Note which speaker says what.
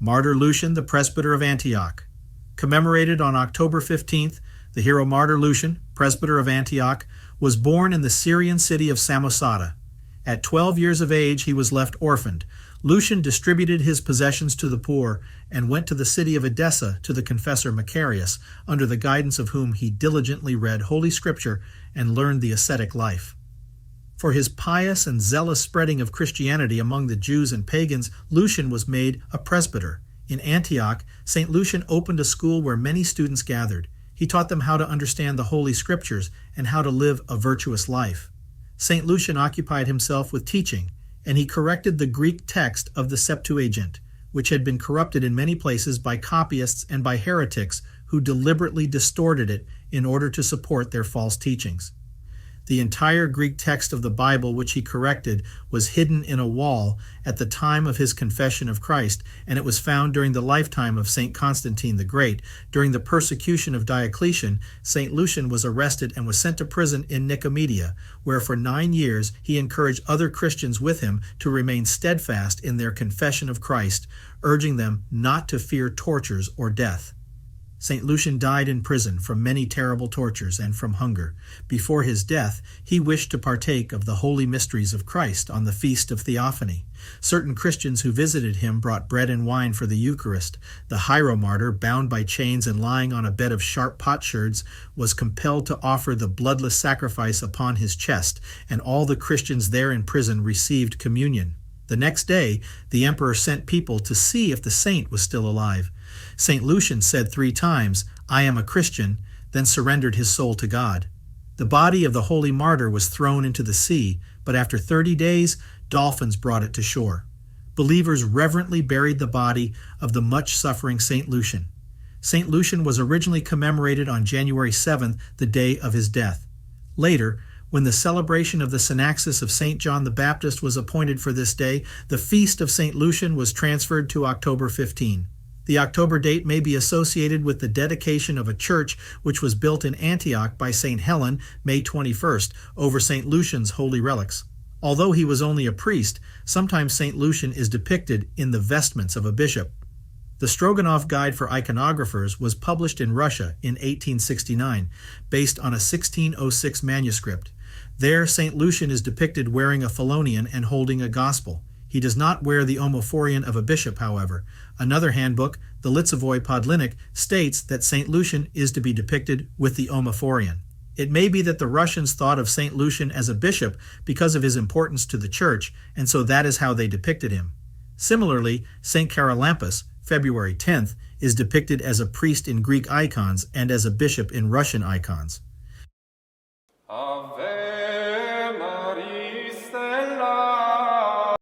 Speaker 1: Martyr Lucian the Presbyter of Antioch. Commemorated on October 15th, the hero Martyr Lucian, Presbyter of Antioch, was born in the Syrian city of Samosata. At 12 years of age, he was left orphaned. Lucian distributed his possessions to the poor and went to the city of Edessa to the confessor Macarius, under the guidance of whom he diligently read Holy Scripture and learned the ascetic life. For his pious and zealous spreading of Christianity among the Jews and pagans, Lucian was made a presbyter. In Antioch, St. Lucian opened a school where many students gathered. He taught them how to understand the Holy Scriptures and how to live a virtuous life. St. Lucian occupied himself with teaching, and he corrected the Greek text of the Septuagint, which had been corrupted in many places by copyists and by heretics who deliberately distorted it in order to support their false teachings. The entire Greek text of the Bible which he corrected was hidden in a wall at the time of his confession of Christ, and it was found during the lifetime of St. Constantine the Great. During the persecution of Diocletian, St. Lucian was arrested and was sent to prison in Nicomedia, where for 9 years he encouraged other Christians with him to remain steadfast in their confession of Christ, urging them not to fear tortures or death. St. Lucian died in prison from many terrible tortures and from hunger. Before his death, he wished to partake of the holy mysteries of Christ on the Feast of Theophany. Certain Christians who visited him brought bread and wine for the Eucharist. The hieromartyr, bound by chains and lying on a bed of sharp potsherds, was compelled to offer the bloodless sacrifice upon his chest, and all the Christians there in prison received communion. The next day, the emperor sent people to see if the saint was still alive. St. Lucian said 3 times, "I am a Christian," then surrendered his soul to God. The body of the holy martyr was thrown into the sea, but after 30 days, dolphins brought it to shore. Believers reverently buried the body of the much-suffering St. Lucian. St. Lucian was originally commemorated on January 7th, the day of his death. Later, when the celebration of the Synaxis of St. John the Baptist was appointed for this day, the feast of St. Lucian was transferred to October 15. The October date may be associated with the dedication of a church which was built in Antioch by St. Helen, May 21st, over St. Lucian's holy relics. Although he was only a priest, sometimes St. Lucian is depicted in the vestments of a bishop. The Stroganov Guide for Iconographers was published in Russia in 1869, based on a 1606 manuscript. There, St. Lucian is depicted wearing a phelonion and holding a gospel. He does not wear the omophorion of a bishop, however. Another handbook, the Litsavoy Podlinik, states that St. Lucian is to be depicted with the omophorion. It may be that the Russians thought of St. Lucian as a bishop because of his importance to the church, and so that is how they depicted him. Similarly, St. Charalampus, February 10th, is depicted as a priest in Greek icons and as a bishop in Russian icons.